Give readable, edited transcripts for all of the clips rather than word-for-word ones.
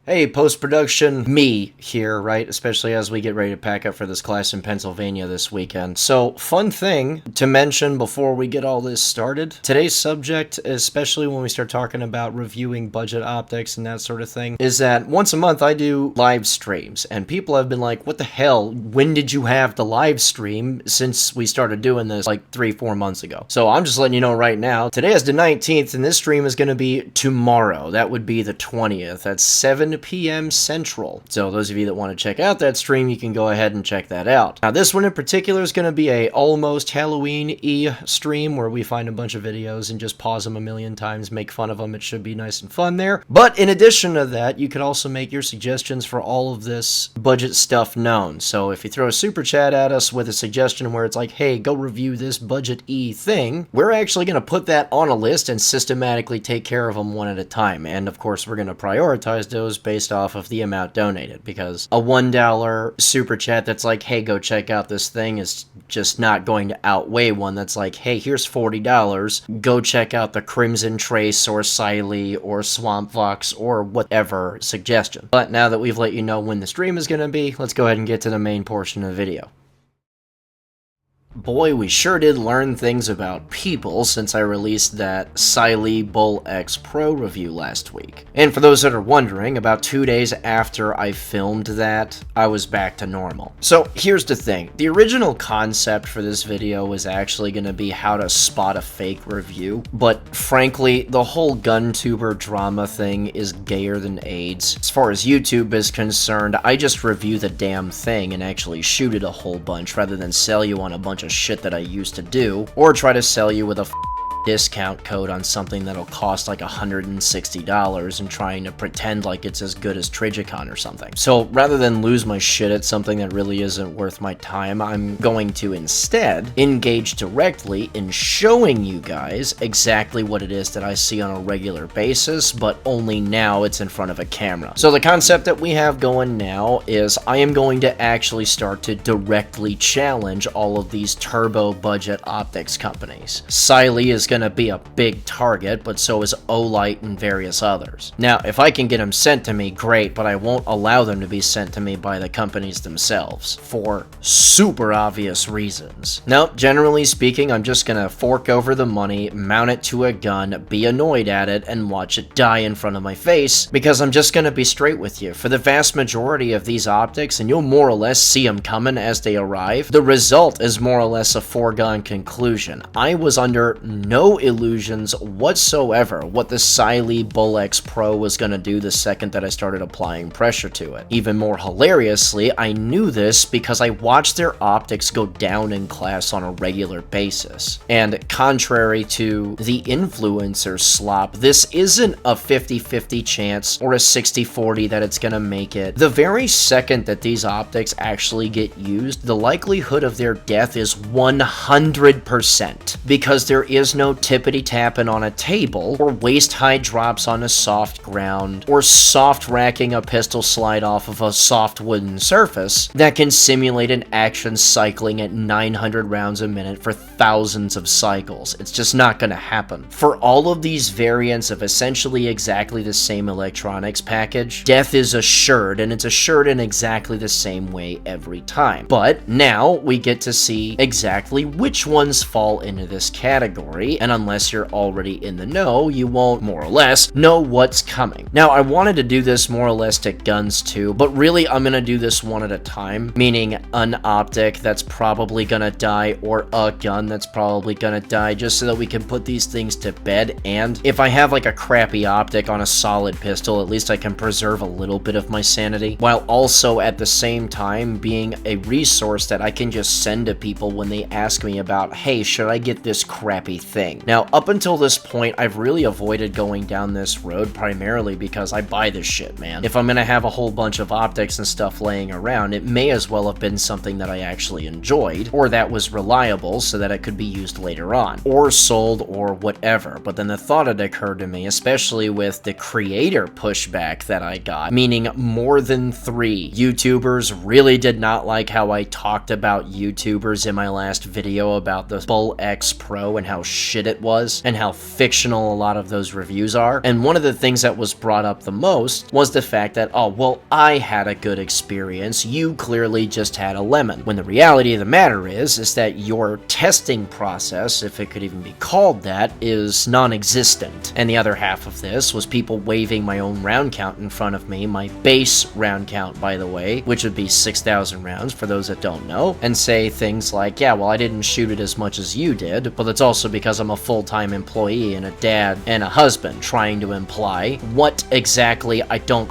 Hey, post-production me here, right? Especially as we get ready to pack up for this class in Pennsylvania this weekend. So, fun thing to mention before we get all this started. Today's subject, especially when we start talking about reviewing budget optics and that sort of thing, is that once a month I do live streams. And people have been like, what the hell? When did you have the live stream since we started doing this like 3-4 months ago? So I'm just letting you know right now, today is the 19th and this stream is going to be tomorrow. That would be the 20th at 7 p.m. Central. So those of you that want to check out that stream, you can go ahead and check that out. Now this one in particular is going to be a almost Halloween-y stream where we find a bunch of videos and just pause them a million times, make fun of them. It should be nice and fun there. But in addition to that, you could also make your suggestions for all of this budget stuff known. So if you throw a super chat at us with a suggestion where it's like, hey, go review this budget-y thing, we're actually going to put that on a list and systematically take care of them one at a time. And of course, we're going to prioritize those based off of the amount donated, because a $1 super chat that's like, hey, go check out this thing is just not going to outweigh one that's like, hey, here's $40, go check out the Crimson Trace or Siley or Swamp Fox or whatever suggestion. But now that we've let you know when the stream is going to be, let's go ahead and get to the main portion of the video. Boy, we sure did learn things about people since I released that Siley Bull X Pro review last week. And for those that are wondering, about 2 days after I filmed that, I was back to normal. So here's the thing. The original concept for this video was actually going to be how to spot a fake review, but frankly, the whole GunTuber drama thing is gayer than AIDS. As far as YouTube is concerned, I just review the damn thing and actually shoot it a whole bunch rather than sell you on a bunch of shit that I used to do, or try to sell you with a discount code on something that'll cost like $160 and trying to pretend like it's as good as Trigicon or something. So rather than lose my shit at something that really isn't worth my time, I'm going to instead engage directly in showing you guys exactly what it is that I see on a regular basis, but only now it's in front of a camera. So the concept that we have going now is I am going to actually start to directly challenge all of these turbo budget optics companies. Siley is going to be a big target, but so is Olight and various others. Now, if I can get them sent to me, great, but I won't allow them to be sent to me by the companies themselves, for super obvious reasons. Now, generally speaking, I'm just gonna fork over the money, mount it to a gun, be annoyed at it, and watch it die in front of my face, because I'm just gonna be straight with you. For the vast majority of these optics, and you'll more or less see them coming as they arrive, the result is more or less a foregone conclusion. I was under no illusions whatsoever what the Siley Bull X Pro was going to do the second that I started applying pressure to it. Even more hilariously, I knew this because I watched their optics go down in class on a regular basis. And contrary to the influencer slop, this isn't a 50-50 chance or a 60-40 that it's going to make it. The very second that these optics actually get used, the likelihood of their death is 100%, because there is no tippity-tapping on a table, or waist-high drops on a soft ground, or soft racking a pistol slide off of a soft wooden surface that can simulate an action cycling at 900 rounds a minute for thousands of cycles. It's just not going to happen. For all of these variants of essentially exactly the same electronics package, death is assured, and it's assured in exactly the same way every time. But now we get to see exactly which ones fall into this category, and unless you're already in the know, you won't, more or less, know what's coming. Now, I wanted to do this more or less to guns too, but really I'm gonna do this one at a time, meaning an optic that's probably gonna die, or a gun that's probably gonna die, just so that we can put these things to bed. And if I have like a crappy optic on a solid pistol, at least I can preserve a little bit of my sanity, while also at the same time being a resource that I can just send to people when they ask me about, hey, should I get this crappy thing? Now, up until this point, I've really avoided going down this road primarily because I buy this shit, man. If I'm gonna have a whole bunch of optics and stuff laying around, it may as well have been something that I actually enjoyed, or that was reliable so that it could be used later on, or sold, or whatever. But then the thought had occurred to me, especially with the creator pushback that I got, meaning more than 3 YouTubers really did not like how I talked about YouTubers in my last video about the Bull X Pro and how shitty shit it was and how fictional a lot of those reviews are. And one of the things that was brought up the most was the fact that, oh, well, I had a good experience, you clearly just had a lemon. When the reality of the matter is that your testing process, if it could even be called that, is non-existent. And the other half of this was people waving my own round count in front of me, my base round count, by the way, which would be 6,000 rounds for those that don't know, and say things like, yeah, well, I didn't shoot it as much as you did, but it's also because I'm a full-time employee and a dad and a husband, trying to imply what exactly I don't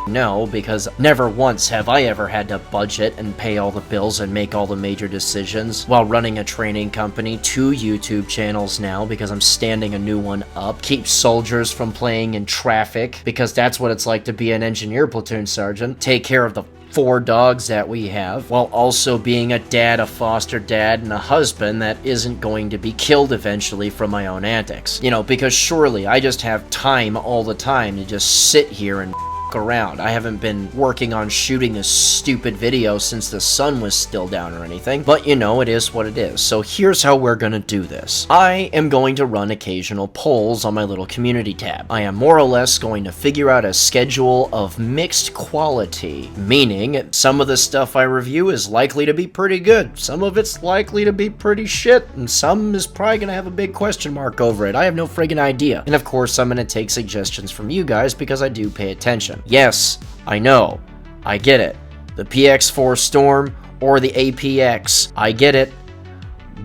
know, because never once have I ever had to budget and pay all the bills and make all the major decisions while running a training company, 2 YouTube channels now because I'm standing a new one up, keep soldiers from playing in traffic because that's what it's like to be an engineer platoon sergeant, take care of the 4 dogs that we have, while also being a dad, a foster dad, and a husband that isn't going to be killed eventually from my own antics. You know, because surely I just have time all the time to just sit here and around. I haven't been working on shooting this stupid video since the sun was still down or anything, but you know, it is what it is. So here's how we're gonna do this. I am going to run occasional polls on my little community tab. I am more or less going to figure out a schedule of mixed quality, meaning some of the stuff I review is likely to be pretty good, some of it's likely to be pretty shit, and some is probably gonna have a big question mark over it. I have no friggin' idea. And of course, I'm gonna take suggestions from you guys because I do pay attention. Yes, I know. I get it. The PX4 Storm or the APX. I get it.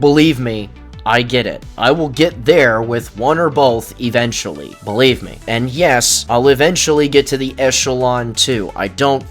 Believe me, I get it. I will get there with one or both eventually. Believe me. And yes, I'll eventually get to the Echelon too. I don't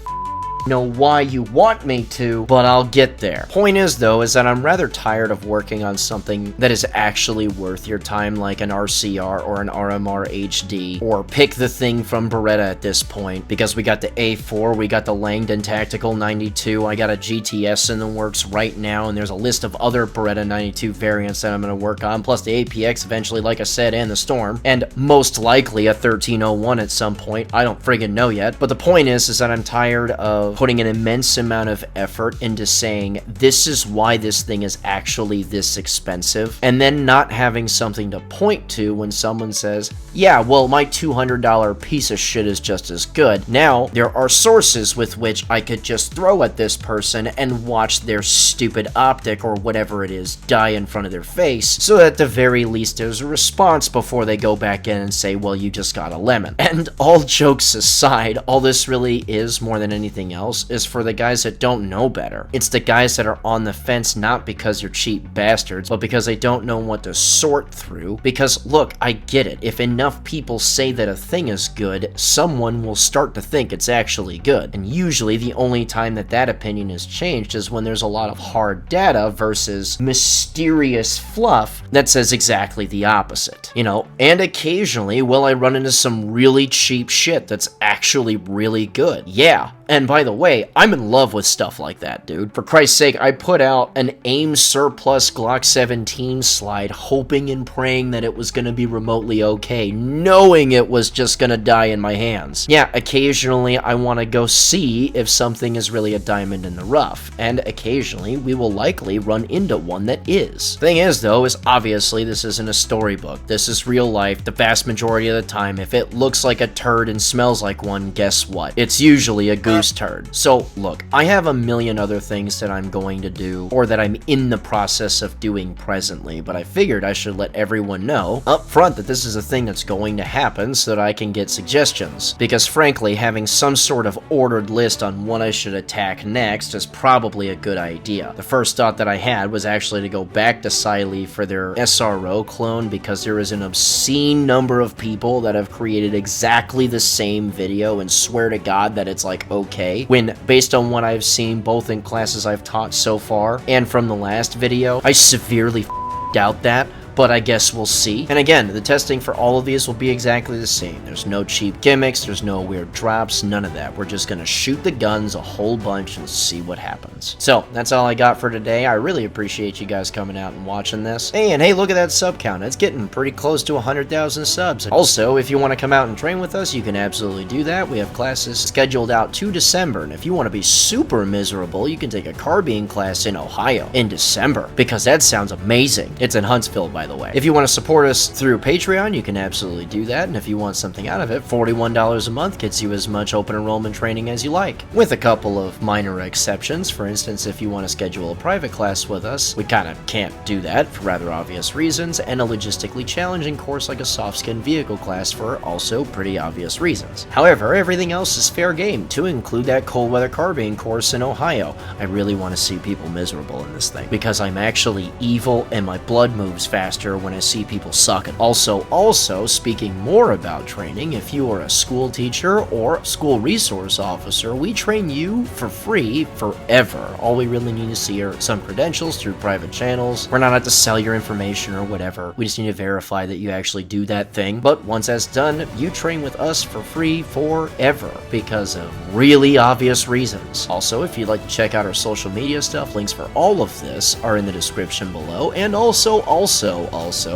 know why you want me to, but I'll get there. Point is, though, is that I'm rather tired of working on something that is actually worth your time, like an RCR or an RMR HD, or pick the thing from Beretta at this point, because we got the A4, we got the Langdon Tactical 92, I got a GTS in the works right now, and there's a list of other Beretta 92 variants that I'm going to work on, plus the APX eventually, like I said, and the Storm, and most likely a 1301 at some point. I don't friggin' know yet, but the point is that I'm tired of putting an immense amount of effort into saying this is why this thing is actually this expensive, and then not having something to point to when someone says, yeah, well, my $200 piece of shit is just as good. Now, there are sources with which I could just throw at this person and watch their stupid optic or whatever it is die in front of their face, so that at the very least there's a response before they go back in and say, well, you just got a lemon. And all jokes aside, all this really is, more than anything else, is for the guys that don't know better. It's the guys that are on the fence not because you're cheap bastards, but because they don't know what to sort through. Because look, I get it. If enough people say that a thing is good, someone will start to think it's actually good. And usually the only time that that opinion is changed is when there's a lot of hard data versus mysterious fluff that says exactly the opposite. You know, and occasionally will I run into some really cheap shit that's actually really good. Yeah. And by the way, I'm in love with stuff like that, dude. For Christ's sake, I put out an AIM surplus Glock 17 slide, hoping and praying that it was gonna be remotely okay, knowing it was just gonna die in my hands. Yeah, occasionally I want to go see if something is really a diamond in the rough, and occasionally we will likely run into one that is. Thing is, though, is obviously this isn't a storybook. This is real life. The vast majority of the time, if it looks like a turd and smells like one, guess what? It's usually a goose turd. So look, I have a million other things that I'm going to do, or that I'm in the process of doing presently, but I figured I should let everyone know up front that this is a thing that's going to happen so that I can get suggestions. Because frankly, having some sort of ordered list on what I should attack next is probably a good idea. The first thought that I had was actually to go back to Siley for their SRO clone, because there is an obscene number of people that have created exactly the same video and swear to God that it's like okay, when based on what I've seen both in classes I've taught so far and from the last video, I severely doubt that. But I guess we'll see. And again, the testing for all of these will be exactly the same. There's no cheap gimmicks, there's no weird drops, none of that. We're just gonna shoot the guns a whole bunch and see what happens. So, that's all I got for today. I really appreciate you guys coming out and watching this. And hey, look at that sub count. It's getting pretty close to 100,000 subs. Also, if you want to come out and train with us, you can absolutely do that. We have classes scheduled out to December. And if you want to be super miserable, you can take a carbine class in Ohio in December, because that sounds amazing. It's in Huntsville, by by the way. If you want to support us through Patreon, you can absolutely do that, and if you want something out of it, $41 a month gets you as much open enrollment training as you like, with a couple of minor exceptions. For instance, if you want to schedule a private class with us, we kind of can't do that for rather obvious reasons, and a logistically challenging course like a soft skin vehicle class for also pretty obvious reasons. However, everything else is fair game, to include that cold weather carbine course in Ohio. I really want to see people miserable in this thing, because I'm actually evil and my blood moves faster when I see people suck it. Also, speaking more about training, if you are a school teacher or school resource officer, we train you for free forever. All we really need to see are some credentials through private channels. We're not out to sell your information or whatever. We just need to verify that you actually do that thing. But once that's done, you train with us for free forever because of really obvious reasons. Also, if you'd like to check out our social media stuff, links for all of this are in the description below. And also,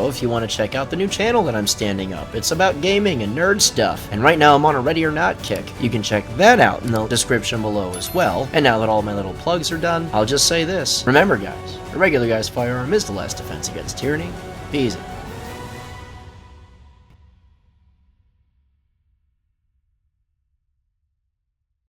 if you want to check out the new channel that I'm standing up, it's about gaming and nerd stuff. And right now I'm on a Ready or Not kick. You can check that out in the description below as well. And now that all my little plugs are done, I'll just say this. Remember guys, a regular guy's firearm is the last defense against tyranny. Be easy.